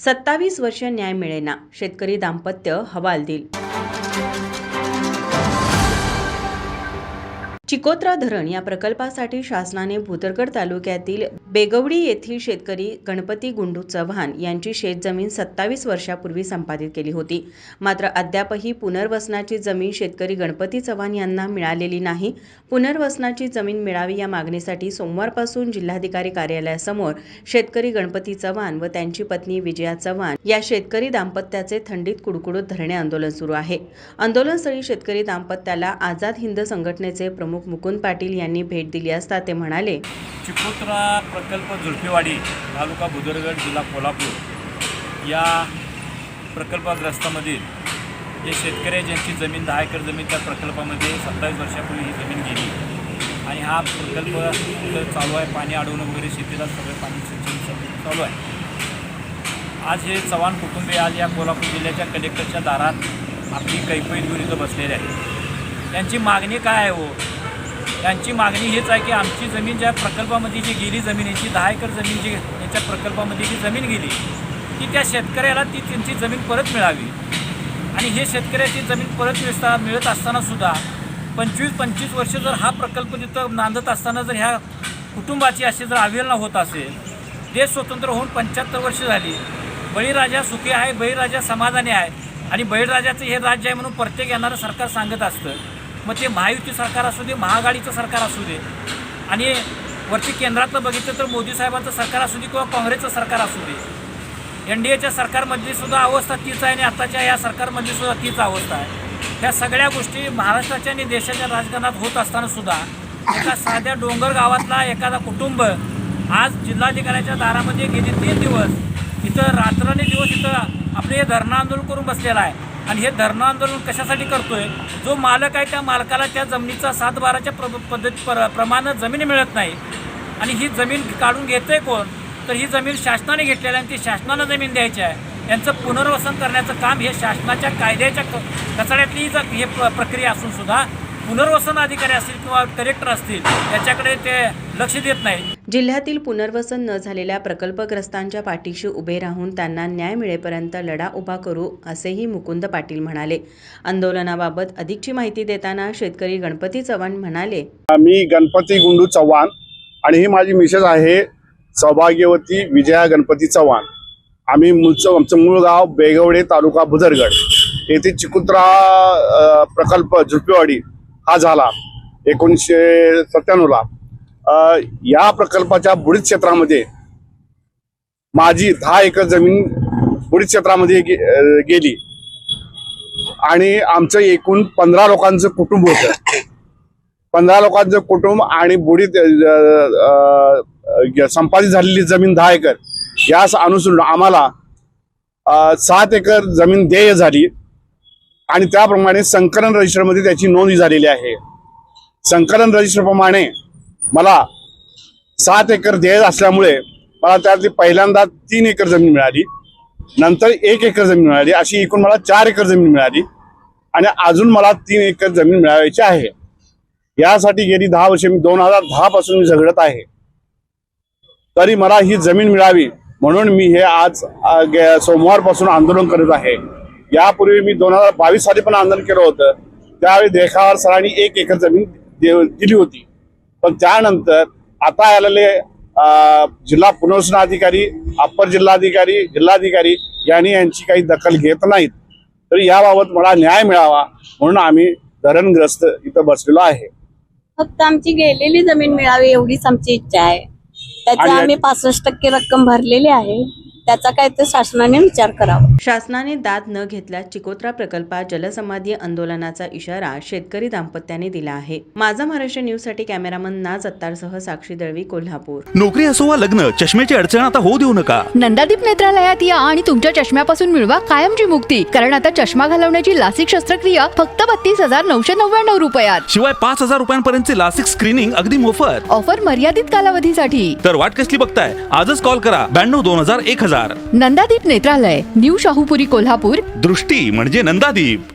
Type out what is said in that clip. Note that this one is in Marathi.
27 वर्ष न्याय मिळेना, शेतकरी दाम्पत्य हवालदिल। चिकोत्रा धरण या प्रकल्पासाठी शासनाने भुदरगड तालुक्यातील बेगवडी येथील शेतकरी गणपती गुंडू चव्हाण यांची शेतजमीन 27 वर्षापूर्वी संपादित केली होती। मात्र अद्यापही पुनर्वसनाची जमीन शेतकरी गणपती चव्हाण यांना मिळालेली नाही। पुनर्वसनाची जमीन मिळावी या मागणीसाठी सोमवारपासून जिल्हाधिकारी कार्यालयासमोर शेतकरी गणपती चव्हाण व त्यांची पत्नी विजया चव्हाण या शेतकरी दाम्पत्याचे थंडीत कुडकुडत धरणे आंदोलन सुरू आहे। आंदोलनस्थळी शेतकरी दाम्पत्याला आझाद हिंद संघटनेचे प्रमुख मुकुंद पाटील यांनी भेट दिली असता ते म्हणाले, चिकोत्रा प्रकल्प झुडपेवाडी तालुका भुदरगड जिल्हा कोल्हापूर या प्रकल्पग्रस्तामधील जे शेतकरी ज्यांची जमीन 10 एकर जमीन त्या प्रकल्पामध्ये 27 वर्षापूर्वी ही जमीन गेली आणि हा प्रकल्प चालू आहे। पाणी अडवणं वगैरे शेतीला सगळं पाणी सिंचन चालू आहे। आज हे चव्हाण कुटुंबीय आज या कोल्हापूर जिल्ह्याच्या कलेक्टरच्या दारात आपली कैफी घेऊन इथं बसलेले आहे। त्यांची मागणी काय आहे हो? त्यांची मागणी हेच आहे की आमची जमीन ज्या प्रकल्पामध्ये जी गेली जमिनीची 10 एकर जमीन जी यांच्या प्रकल्पामध्ये जी जमीन गेली ती त्या शेतकऱ्याला ती त्यांची जमीन परत मिळावी आणि हे शेतकऱ्याची जमीन परत मिळत असताना सुद्धा 25 वर्ष जर हा प्रकल्प तिथं नांदत असताना जर ह्या कुटुंबाची अशी जर अवहेलना होत असेल, देश स्वतंत्र होऊन 75 वर्ष झाली, बळीराजा सुखी आहे, बळीराजा समाधानी आहे आणि बळीराजाचं हे राज्य आहे म्हणून प्रत्येक येणारं सरकार सांगत असतं। मग ते महायुती सरकार असू दे, महाआघाडीचं सरकार असू दे आणि वरती केंद्रातलं बघितलं तर मोदी साहेबांचं सरकार असू दे किंवा काँग्रेसचं सरकार असू दे, NDAच्या सरकारमधली सुद्धा अवस्था तीच आहे आणि आत्ताच्या या सरकारमधली सुद्धा तीच अवस्था आहे। ह्या सगळ्या गोष्टी महाराष्ट्राच्या आणि देशाच्या राजकारणात होत असताना सुद्धा एका साध्या डोंगर गावातला एखादा कुटुंब आज जिल्हाधिकाऱ्याच्या दारामध्ये गेले 3 दिवस इथं रात्रंदिवस इथं आपले हे धरणं आंदोलन करून बसलेलं आहे आणि हे धरणं आंदोलन कशासाठी करतोय? जो मालक आहे त्या मालकाला त्या जमिनीचा 7/12च्या प्रमाणे जमीन मिळत नाही आणि ही जमीन काढून घेतोय कोण? तर ही जमीन शासनाने घेतलेली आणि ती शासनानं जमीन द्यायची आहे। यांचं पुनर्वसन करण्याचं काम हे शासनाच्या कायद्याच्या कचड्यातली हे प्रक्रिया असून सुद्धा पुनर्वसन अधिकारी असतील किंवा कलेक्टर असतील याच्याकडे ते लक्ष देत नाही। जिल्ह्यातील पुनर्वसन न झालेल्या प्रकल्पग्रस्तांच्या पाठीशी उभे राहून त्यांना न्याय मिळेपर्यंत लढा उभा करू असेही मुकुंद पाटील म्हणाले। आंदोलनाबाबत अधिकची माहिती देताना शेतकरी गणपती चव्हाण म्हणाले, मी गणपती गुंडू चव्हाण आणि ही माझी मिसेस आहे सौभाग्यवती विजया गणपती चव्हाण। आम्ही आमचं मूळ गाव बेगवडे तालुका भुदरगड येथे चिकोत्रा प्रकल्प झुडपेवाडी हा झाला 1997ला। या प्रकल्पाच्या बुडीत क्षेत्रामध्ये माझी 10 एकर जमीन बुडीत क्षेत्रामध्ये गेली आणि आमचं एकूण 15 लोकांचं कुटुंब होतं। 15 लोकांचं कुटुंब आणि बुडीत संपादित झालेली जमीन 10 एकर यास अनुसरून आम्हाला 7 एकर जमीन देय झाली आणि त्याप्रमाणे संकलन रजिस्टरमध्ये त्याची नोंद झालेली आहे। संकलन रजिस्टरप्रमाणे मला 7 एकर देय असल्यामुळे मला त्यातली पहिल्यांदा 3 एकर जमीन मिळाली, नंतर 1 एकर जमीन मिळाली, अशी एकूण मला 4 एकर जमीन मिळाली आणि अजून मला 3 एकर जमीन मिळवायची आहे। यासाठी गेली 10 वर्षे मी 2010 पासून मी झगडत आहे, तरी मला ही जमीन मिळावी म्हणून मी हे आज सोमवारपासून आंदोलन करत आहे। यापूर्वी मी 2022 साली पण आंदोलन केलं होतं, त्यावेळी देखावर सरांनी 1 एकर जमीन दिली होती, पण त्यानंतर आता आलेले जिल्हा पुनर्वसन अधिकारी, अप्पर जिल्हाधिकारी, जिल्हाधिकारी यांनी यांची काही दखल घेत नाहीत। तर याबाबत मला न्याय मिळावा म्हणून आम्ही धरणग्रस्त इथं बसलेलो आहे। फक्त आमची गेलेली जमीन मिळावी एवढीच आमची इच्छा आहे। त्याचा आम्ही 65% रक्कम भरलेली आहे, त्याचा काय ते शासनाने विचार करावा। शासनाने दाद न घेतल्यास चिकोत्रा प्रकल्पात जलसमाधी आंदोलनाचा इशारा शेतकरी दाम्पत्याने दिला आहे। माझा महाराष्ट्र न्यूज साठी कॅमेरामन नाज अत्तारसह साक्षी दळवी, कोल्हापूर। नोकरी असो वा लग्न, चष्म्याची अडचण आता होऊ देऊ नका। नंदादीप नेत्रालयात या आणि तुमच्या चष्म्यापासून मिळवा कायमची मुक्ती, कारण आता चष्मा घालवण्याची लासिक शस्त्रक्रिया फक्त 32,999 रुपयात, शिवाय 5,000 रुपयांपर्यंतचे लासिक स्क्रीनिंग अगदी मोफत। ऑफर मर्यादित कालावधीसाठी। तर वाट कसली बघताय, आजच कॉल करा 92 2000 1000। नंदादीप नेत्रालय, न्यू शाहूपुरी, कोल्हापूर। दृष्टी म्हणजे नंदादीप।